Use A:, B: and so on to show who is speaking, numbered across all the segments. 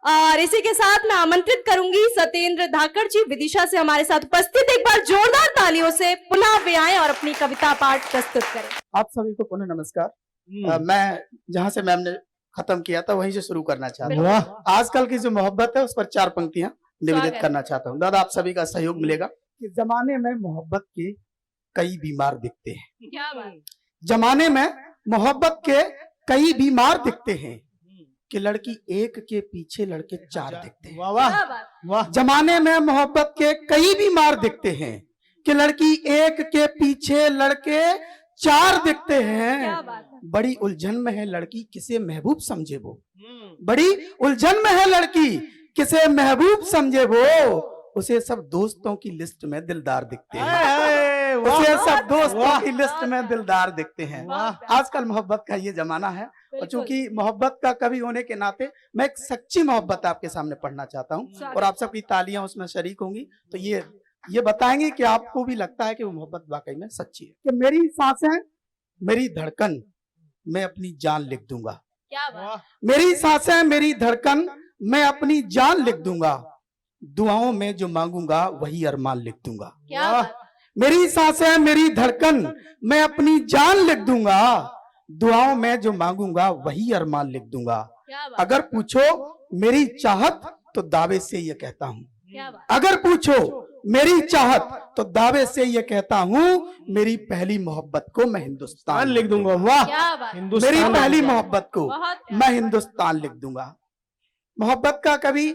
A: और इसी के साथ मैं आमंत्रित करूंगी सत्येंद्र धाकड़ जी विदिशा से हमारे साथ उपस्थित। एक बार जोरदार तालियों से पुनः वे आए और अपनी कविता पाठ प्रस्तुत करें।
B: आप सभी को पुनः नमस्कार। मैं जहां से मैम ने खत्म किया था वहीं से शुरू करना चाहता हूँ। आजकल की जो मोहब्बत है उस पर 4 पंक्तियां निवेदित करना चाहता हूँ। दादा आप सभी का सहयोग मिलेगा कि जमाने में मोहब्बत के कई बीमार दिखते हैं।
A: क्या बात।
B: जमाने में मोहब्बत के कई बीमार दिखते हैं कि लड़की एक के पीछे लड़के 4 दिखते हैं।
A: वाह वाह।
B: जमाने में मोहब्बत के कई बीमार दिखते हैं कि लड़की एक के पीछे लड़के 4 दिखते हैं। बड़ी उलझन में है लड़की किसे महबूब समझे वो। बड़ी उलझन में है लड़की किसे महबूब समझे वो। उसे सब दोस्तों की लिस्ट में दिलदार दिखते हैं। उसे सब दोस्तों की लिस्ट में दिलदार दिखते हैं। आजकल मोहब्बत का ये जमाना है और चूंकि मोहब्बत का कवि होने के नाते मैं एक सच्ची मोहब्बत आपके सामने पढ़ना चाहता हूँ और आप सबकी तालियां उसमें शरीक होंगी तो ये बताएंगे कि आपको भी लगता है कि वो मोहब्बत वाकई में सच्ची है। कि मेरी सांसें मेरी धड़कन मैं अपनी जान लिख दूंगा।
A: क्या बात।
B: मेरी सांसें मेरी धड़कन मैं अपनी जान लिख दूंगा। दुआओं में जो मांगूंगा वही अरमान लिख दूंगा।
A: क्या बात।
B: मेरी सांसें मेरी धड़कन मैं अपनी जान लिख दूंगा। दुआओं में जो मांगूंगा वही अरमान लिख दूंगा। अगर पूछो मेरी चाहत तो दावे से ये कहता हूँ। अगर पूछो मेरी चाहत तो दावे से ये कहता हूँ मेरी पहली मोहब्बत को मैं हिंदुस्तान लिख दूंगा। वाह। मेरी पहली मोहब्बत को मैं हिंदुस्तान लिख दूंगा। मोहब्बत का कवि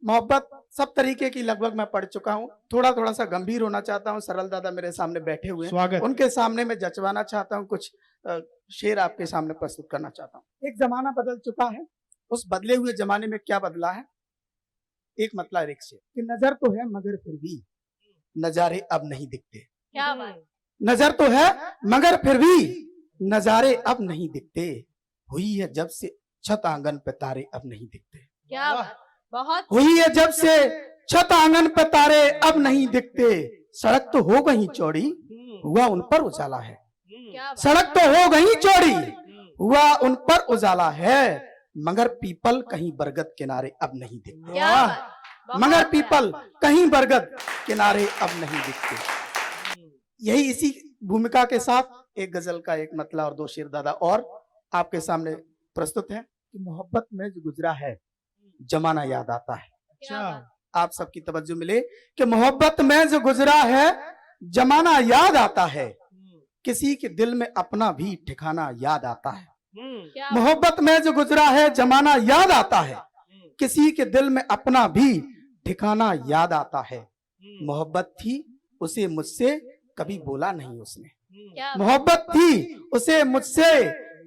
B: मोहब्बत सब तरीके की लगभग मैं पढ़ चुका हूँ। थोड़ा सा गंभीर होना चाहता हूँ। सरल दादा मेरे सामने बैठे हुए हैं, उनके सामने मैं जचवाना चाहता हूँ। कुछ शेर आपके सामने प्रस्तुत करना चाहता हूँ। एक जमाना बदल चुका है, उस बदले हुए जमाने में क्या बदला है। एक मतलब एक शेर कि नजर तो है मगर फिर भी नजारे अब नहीं दिखते।
A: क्या बात।
B: नजर तो है मगर फिर भी नजारे अब नहीं दिखते। हुई है जब से छत आंगन पे तारे अब नहीं दिखते।
A: क्या बात। बहुत
B: हुई है जब से छत आंगन पे तारे अब नहीं दिखते। सड़क तो हो गई चौड़ी हुआ उन पर उजाला है। सड़क तो हो गई चौड़ी हुआ उन पर उजाला है। मगर पीपल कहीं बरगद किनारे अब नहीं दिखते। मगर पीपल कहीं बरगद किनारे अब नहीं दिखते। यही इसी भूमिका के साथ एक गजल का एक मतला और 2 शेर दादा और आपके सामने प्रस्तुत है कि मोहब्बत में जो गुजरा है जमाना याद आता है। आप सबकी तवज्जो मिले कि मोहब्बत में जो गुजरा है जमाना याद आता है। किसी के दिल में अपना भी ठिकाना याद आता है। मोहब्बत में जो गुजरा है जमाना याद आता है। किसी के दिल में अपना भी ठिकाना याद आता है। मोहब्बत थी उसे मुझसे कभी बोला नहीं उसने। मोहब्बत थी उसे मुझसे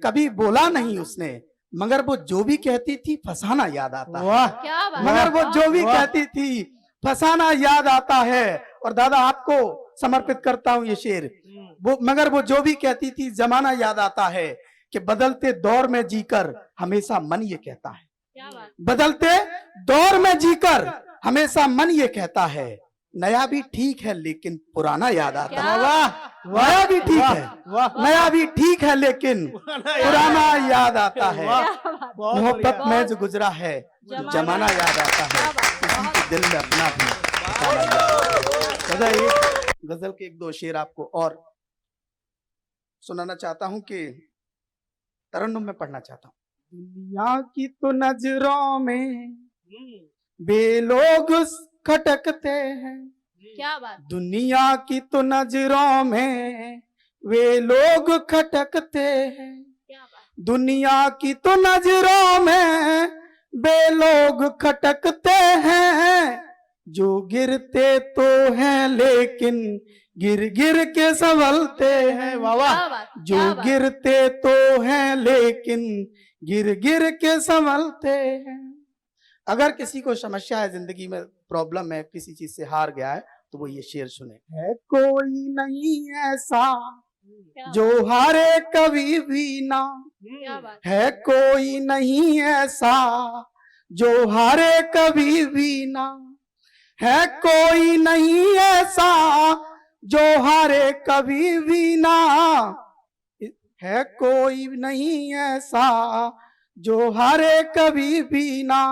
B: कभी बोला नहीं उसने। मगर वो जो भी कहती थी फसाना याद आता है। मगर वो जो भी कहती थी फसाना याद आता है। और दादा आपको समर्पित करता हूँ ये शेर। मगर वो जो भी कहती थी जमाना याद आता है कि बदलते दौर में जीकर हमेशा मन ये कहता है। बदलते दौर में जीकर हमेशा मन ये कहता है नया भी ठीक है लेकिन पुराना याद आता है। नया भी ठीक है, नया भी ठीक है लेकिन पुराना याद आता है। मोहब्बत में जो गुजरा है जमाना याद आता है। किसी के दिल में अपना भी। गजल के 1-2 शेर आपको और सुनाना चाहता हूँ कि तरन्नुम में पढ़ना चाहता हूँ। दुनिया की तो नजरों में बेलोग खटकते हैं।
A: क्या बात।
B: दुनिया की तो नजरों में वे लोग खटकते हैं।
A: क्या बात।
B: दुनिया की तो नजरों में वे लोग खटकते हैं। जो गिरते तो हैं लेकिन गिर गिर के संभलते हैं। वाह। जो गिरते तो हैं लेकिन गिर गिर के संभलते हैं। अगर किसी को समस्या है जिंदगी में, प्रॉब्लम है, किसी चीज से हार गया है तो वो ये शेर सुने। है कोई नहीं ऐसा जो हारे कभी भी ना। है कोई नहीं ऐसा जो हारे कभी भी ना। है कोई नहीं ऐसा जो हारे कभी भी ना। है कोई नहीं ऐसा जो हारे कभी भी ना।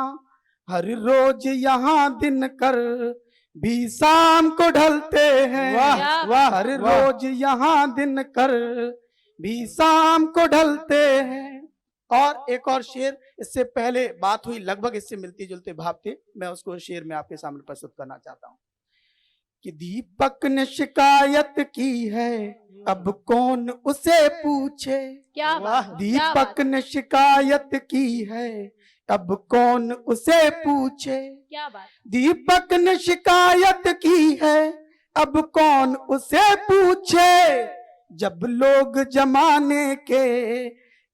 B: हर रोज यहाँ दिन कर भी शाम को ढलते हैं।
C: वाह,
A: वाह,
B: हर रोज यहाँ दिन कर भी शाम को ढलते हैं। और एक और शेर, इससे पहले बात हुई, लगभग इससे मिलती जुलते भाव थे, मैं उसको शेर में आपके सामने प्रस्तुत करना चाहता हूँ कि दीपक ने शिकायत की है, अब कौन उसे पूछे।
A: क्या बात, क्या
B: दीपक
A: बात,
B: ने शिकायत की है, अब कौन उसे पूछे।
A: क्या बात,
B: दीपक ने शिकायत की है, अब कौन उसे पूछे। जब लोग जमाने के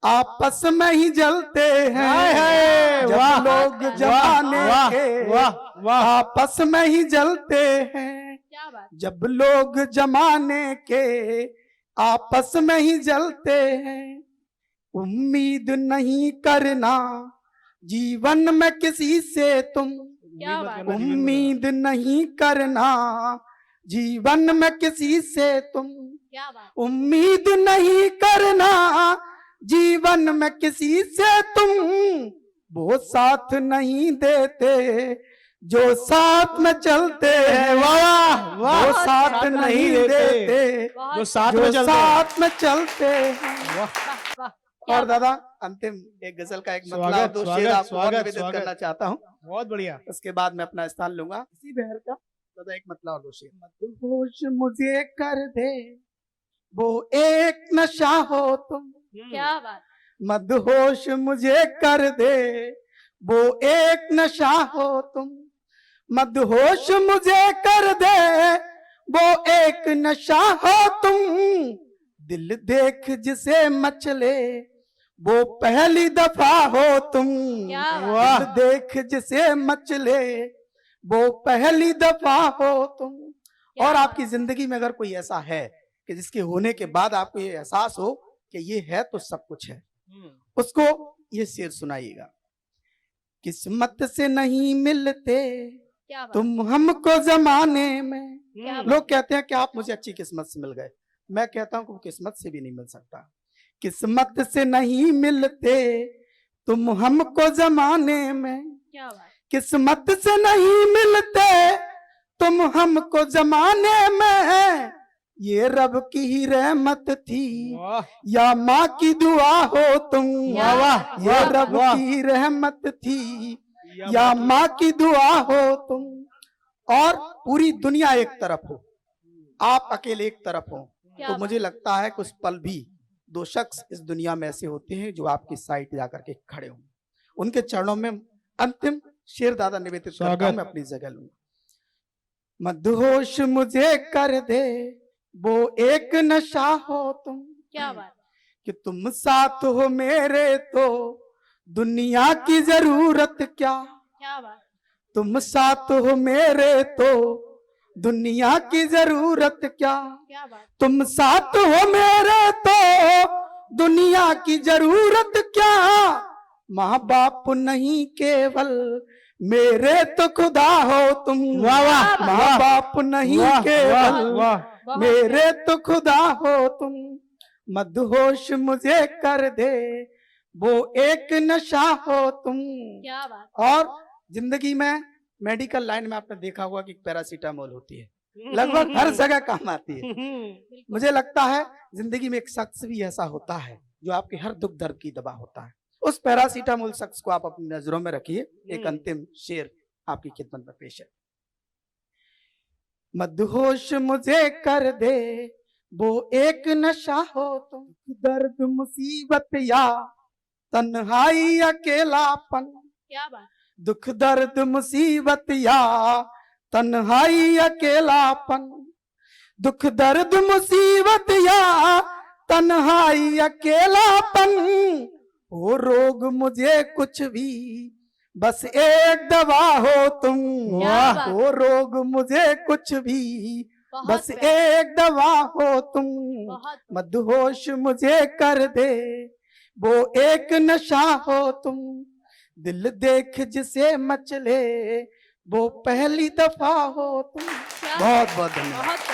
B: आपस में ही जलते हैं, जब लोग जमाने के आपस में ही जलते हैं,
A: क्या बात,
B: जब लोग जमाने के आपस में ही जलते हैं। उम्मीद नहीं करना जीवन में किसी से तुम,
A: क्या बात,
B: उम्मीद नहीं करना जीवन में किसी से तुम,
A: क्या बात,
B: उम्मीद नहीं करना जीवन में किसी से तुम। वो साथ नहीं देते जो साथ में चलते हैं। वाह, वो साथ नहीं देते
C: जो साथ में
B: जो
C: चलते हैं।
B: साथ में चलते हैं।
A: वाह, वाह,
B: और दादा अंतिम एक गजल का एक मतलब
C: स्वागत,
B: दो शेर
C: स्वागत,
B: आपको और
C: स्वागत,
B: निवेदित
C: स्वागत।
B: करना चाहता हूँ,
C: बहुत बढ़िया।
B: उसके बाद मैं अपना स्थान लूंगा। इसी बहर का दादा एक मतलब और दो शेर। मदहोश मुझे कर दे वो एक नशा हो तुम,
A: क्या बात,
B: मदहोश मुझे कर दे वो एक नशा हो तुम, मदहोश मुझे कर दे वो एक नशा हो तुम। दिल देख जिसे मचले वो पहली दफा हो तुम,
A: क्या बात,
B: दिल देख जिसे मचले वो पहली दफा हो तुम।
A: क्या
B: और
A: बात,
B: आपकी जिंदगी में अगर कोई ऐसा है कि जिसके होने के बाद आपको ये एहसास हो कि ये है तो सब कुछ है, उसको ये शेर सुनाइएगा। किस्मत से नहीं मिलते
A: क्या बात,
B: तुम हमको जमाने में।
A: क्या बात,
B: लोग कहते हैं कि आप मुझे अच्छी किस्मत से मिल गए, मैं कहता हूं कि किस्मत से भी नहीं मिल सकता। किस्मत से नहीं मिलते तुम हमको जमाने में,
A: क्या बात,
B: किस्मत से नहीं मिलते तुम हमको जमाने में। ये रब की ही रहमत थी
C: वाह,
B: या माँ की दुआ हो तुम,
A: वाह,
C: वाह,
B: ये
C: वाह,
B: रब
C: वाह।
B: की ही रहमत थी या माँ की दुआ हो तुम। और पूरी दुनिया एक तरफ हो, आप अकेले एक तरफ हो,
A: क्या
B: तो
A: बात,
B: मुझे लगता है कुछ पल भी दो शख्स इस दुनिया में ऐसे होते हैं जो आपकी साइड जाकर के खड़े हों। उनके चरणों में अंतिम शेर दादा निवेदित करता हूं,
C: स्वागत।
B: मैं अपनी जगह लूंगा। मदहोश मुझे कर दे वो एक नशा हो तुम,
A: क्या बात,
B: कि तुम साथ हो मेरे तो दुनिया की जरूरत क्या।
A: क्या बात,
B: तुम साथ हो मेरे तो दुनिया की जरूरत क्या।
A: क्या बात,
B: तुम साथ हो मेरे तो दुनिया की जरूरत क्या। माँ बाप नहीं केवल मेरे तो खुदा हो तुम।
C: वाह, वाह,
B: माँ
C: वाह,
B: बाप नहीं
C: वाह,
B: केवल
C: वाह,
A: बहुत
B: मेरे तो खुदा हो तुम। मदहोश मुझे कर दे वो एक नशा हो तुम।
A: क्या बात,
B: और जिंदगी में मेडिकल लाइन में आपने देखा होगा कि पैरासीटामोल होती है, लगभग हर जगह काम आती है। मुझे लगता है जिंदगी में एक शख्स भी ऐसा होता है जो आपके हर दुख दर्द की दवा होता है। उस पैरासीटामोल शख्स को आप अपनी नजरों में रखिए। एक अंतिम शेर आपकी खिदमत में पेश है। मदहोश मुझे कर दे वो एक नशा हो तुम, दर्द मुसीबत या तन्हाई अकेलापन,
A: क्या बात,
B: दुख दर्द मुसीबत या तन्हाई अकेलापन, दुख दर्द मुसीबत या तन्हाई अकेलापन। हो रोग मुझे कुछ भी बस एक दवा हो तुम।
A: क्या बात।
B: हो रोग मुझे कुछ भी
A: बहुत
B: बस
A: प्यारा,
B: एक दवा हो तुम।
A: बहुत
B: मदहोश मुझे कर दे वो एक नशा हो तुम। दिल देख जिसे मचले वो पहली दफा हो तुम।
A: क्या
B: बहुत बहुत धन्यवाद।
A: बहुत